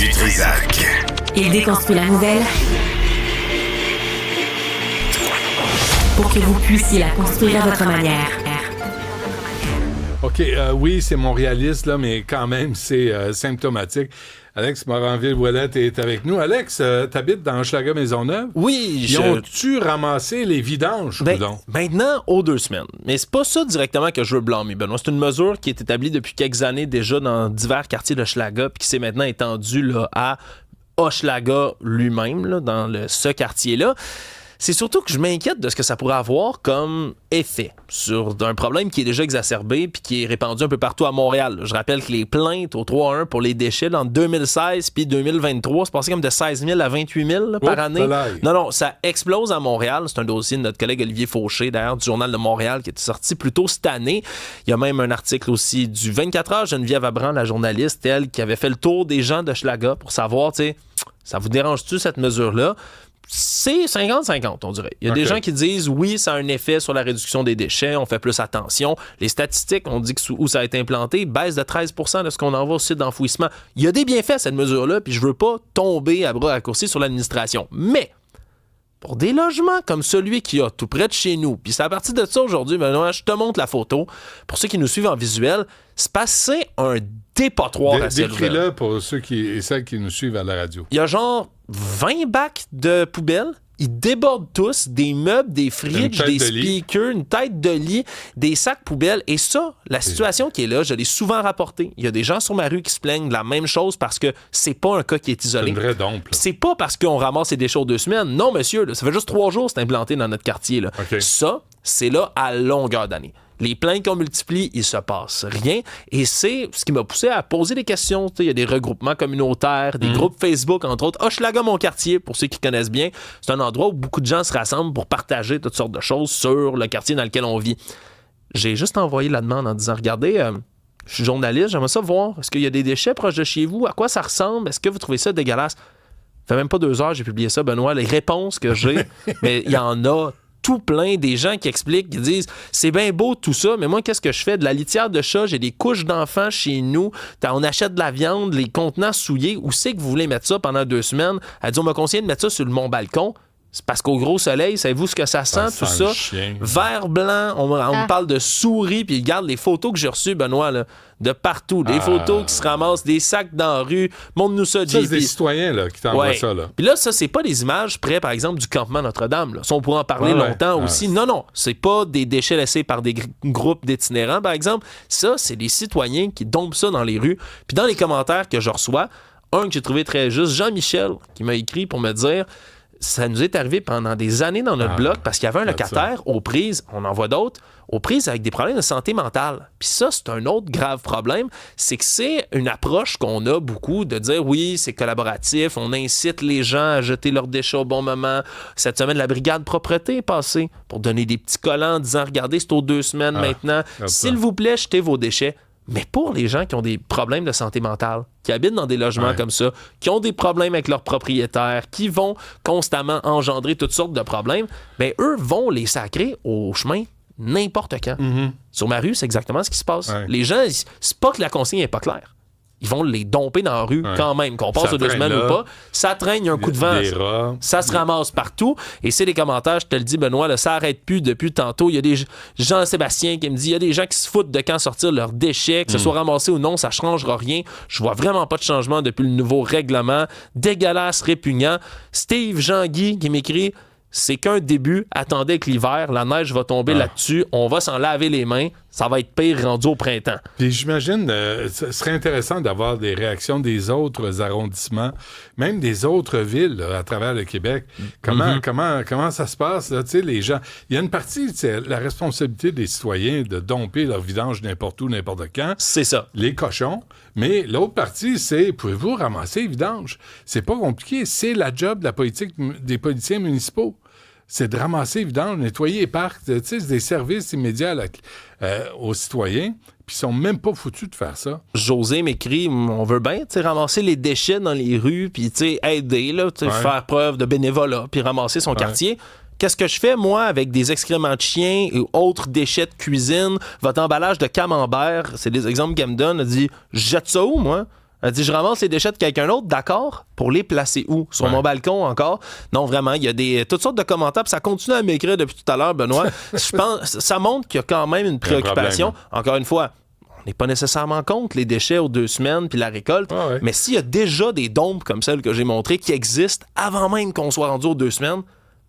du Trisac. Il déconstruit la nouvelle pour que vous puissiez la construire à votre manière. OK, oui, c'est montréaliste, là, mais quand même, c'est symptomatique. Alex Moranville-Ouellette est avec nous. Alex, t'habites dans Hochelaga-Maisonneuve? Oui, Ils ont-tu ramassé les vidanges, coudonc? Maintenant, aux 2 semaines. Mais c'est pas ça directement que je veux blâmer, Benoît. C'est une mesure qui est établie depuis quelques années déjà dans divers quartiers d'Hochelaga, puis qui s'est maintenant étendue là, à Hochelaga lui-même, là, dans ce quartier-là. C'est surtout que je m'inquiète de ce que ça pourrait avoir comme effet sur un problème qui est déjà exacerbé puis qui est répandu un peu partout à Montréal. Je rappelle que les plaintes au 3-1 pour les déchets en 2016 puis 2023, c'est passé comme de 16 000 à 28 000 là, par année. Non, ça explose à Montréal. C'est un dossier de notre collègue Olivier Fauché, d'ailleurs, du Journal de Montréal, qui est sorti plus tôt cette année. Il y a même un article aussi du 24 heures, Geneviève Abran, la journaliste, elle, qui avait fait le tour des gens de Hochelaga pour savoir, tu sais, ça vous dérange-tu cette mesure-là? C'est 50-50, on dirait. Il y a des gens qui disent oui, ça a un effet sur la réduction des déchets, on fait plus attention. Les statistiques, on dit que où ça a été implanté, baisse de 13% de ce qu'on envoie au site d'enfouissement. Il y a des bienfaits à cette mesure-là, puis je veux pas tomber à bras raccourcis sur l'administration. Mais pour des logements comme celui qu'il y a tout près de chez nous, puis c'est à partir de ça aujourd'hui, Benoît, je te montre la photo. Pour ceux qui nous suivent en visuel, c'est passé un dépotoir à Ciel-Ouvert. Décris-le pour ceux et celles qui nous suivent à la radio. Il y a genre 20 bacs de poubelles. Ils débordent tous, des meubles, des fridges, des speakers, une tête de lit, des sacs poubelles. Et ça, la situation qui est là, je l'ai souvent rapporté. Il y a des gens sur ma rue qui se plaignent de la même chose parce que c'est pas un cas qui est isolé. C'est une vraie dompe. C'est pas parce qu'on ramasse les déchets aux 2 semaines. Non, monsieur, là, ça fait juste 3 jours que c'est implanté dans notre quartier. Là. Ça, c'est là à longueur d'année. Les plaintes qu'on multiplie, il se passe rien. Et c'est ce qui m'a poussé à poser des questions. Il y a des regroupements communautaires, des groupes Facebook, entre autres. Hochelaga, mon quartier, pour ceux qui connaissent bien, c'est un endroit où beaucoup de gens se rassemblent pour partager toutes sortes de choses sur le quartier dans lequel on vit. J'ai juste envoyé la demande en disant, regardez, je suis journaliste, j'aimerais ça voir. Est-ce qu'il y a des déchets proches de chez vous? À quoi ça ressemble? Est-ce que vous trouvez ça dégueulasse? Ça fait même pas 2 heures, j'ai publié ça, Benoît. Les réponses que j'ai, mais il y en a tout plein, des gens qui expliquent, qui disent c'est bien beau tout ça, mais moi, qu'est-ce que je fais? De la litière de chat, j'ai des couches d'enfants chez nous, on achète de la viande, les contenants souillés. Où c'est que vous voulez mettre ça pendant 2 semaines? Elle dit on m'a conseillé de mettre ça sur mon balcon. C'est parce qu'au gros soleil, savez-vous ce que ça sent, tout ça? Vert blanc, on me parle de souris, puis regarde les photos que j'ai reçues, Benoît, là, de partout. Des photos qui se ramassent, des sacs dans la rue. Montre-nous ça, JP. Ça, c'est des citoyens là, qui t'envoient ça. Là. Puis là, ça, c'est pas des images près, par exemple, du campement Notre-Dame. Là. Ça, on pourrait en parler longtemps aussi. Non, c'est pas des déchets laissés par des groupes d'itinérants, par exemple. Ça, c'est des citoyens qui dompent ça dans les rues. Puis dans les commentaires que je reçois, un que j'ai trouvé très juste, Jean-Michel, qui m'a écrit pour me dire... Ça nous est arrivé pendant des années dans notre bloc parce qu'il y avait un locataire aux prises, on en voit d'autres, aux prises avec des problèmes de santé mentale. Puis ça, c'est un autre grave problème, c'est que c'est une approche qu'on a beaucoup de dire oui, c'est collaboratif, on incite les gens à jeter leurs déchets au bon moment. Cette semaine, la brigade propreté est passée pour donner des petits collants en disant regardez, c'est aux 2 semaines maintenant, s'il vous plaît, jetez vos déchets. Mais pour les gens qui ont des problèmes de santé mentale, qui habitent dans des logements comme ça, qui ont des problèmes avec leurs propriétaires, qui vont constamment engendrer toutes sortes de problèmes, bien, eux vont les sacrer au chemin n'importe quand. Sur ma rue, c'est exactement ce qui se passe. Les gens, c'est pas que la consigne n'est pas claire. Ils vont les domper dans la rue quand même, qu'on passe aux 2 semaines ou pas. Ça traîne, il y a un coup de vent. Ça se ramasse partout. Et c'est les commentaires, je te le dis, Benoît, là, ça arrête plus depuis tantôt. Il y a des Jean-Sébastien qui me dit, il y a des gens qui se foutent de quand sortir leurs déchets, que ce soit ramassé ou non, ça ne changera rien. Je vois vraiment pas de changement depuis le nouveau règlement. Dégueulasse, répugnant. Steve Jean-Guy qui m'écrit... C'est qu'un début. Attendez que l'hiver, la neige va tomber là-dessus. On va s'en laver les mains. Ça va être pire rendu au printemps. Puis j'imagine, ce serait intéressant d'avoir des réactions des autres arrondissements, même des autres villes là, à travers le Québec. Comment ça se passe? Là, les gens... Il y a une partie, c'est la responsabilité des citoyens de domper leur vidange n'importe où, n'importe quand. C'est ça. Les cochons. Mais l'autre partie, c'est pouvez-vous ramasser les vidanges? C'est pas compliqué. C'est la job de la politique des policiers municipaux. C'est de ramasser les vidanges, nettoyer les parcs. C'est des services immédiats aux citoyens. Puis ils sont même pas foutus de faire ça. José m'écrit, on veut bien ramasser les déchets dans les rues, puis aider, là, faire preuve de bénévolat, puis ramasser son quartier. Qu'est-ce que je fais, moi, avec des excréments de chiens et autres déchets de cuisine, votre emballage de camembert, c'est des exemples qu'elle me donne, elle dit, je jette ça où, moi? Elle dit, je ramasse les déchets de quelqu'un d'autre, d'accord, pour les placer où? Sur mon balcon encore? Non, vraiment, il y a toutes sortes de commentaires, puis ça continue à m'écrire depuis tout à l'heure, Benoît. Je pense, ça montre qu'il y a quand même une préoccupation. Encore une fois, on n'est pas nécessairement contre les déchets aux 2 semaines puis la récolte, mais s'il y a déjà des dômes comme celle que j'ai montrées qui existent avant même qu'on soit rendu aux 2 semaines,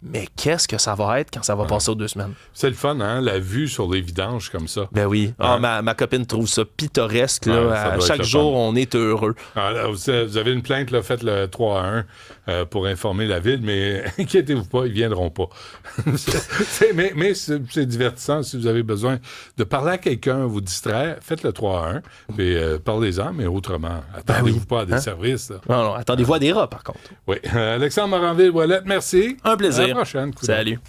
mais qu'est-ce que ça va être quand ça va passer aux 2 semaines? C'est le fun, hein? La vue sur les vidanges comme ça. Ben oui. Ma copine trouve ça pittoresque. Là. Chaque jour, on est heureux. Là, vous avez une plainte, là, faites le 3-1 pour informer la ville, mais inquiétez-vous pas, ils viendront pas. mais c'est divertissant. Si vous avez besoin de parler à quelqu'un, vous distraire, faites le 3-1, puis parlez-en, mais autrement. Attendez-vous pas à des services. Là. Non, attendez-vous à des rats, par contre. Oui. Alexandre Moranville-Ouellette, merci. Un plaisir. À la prochaine. Salut.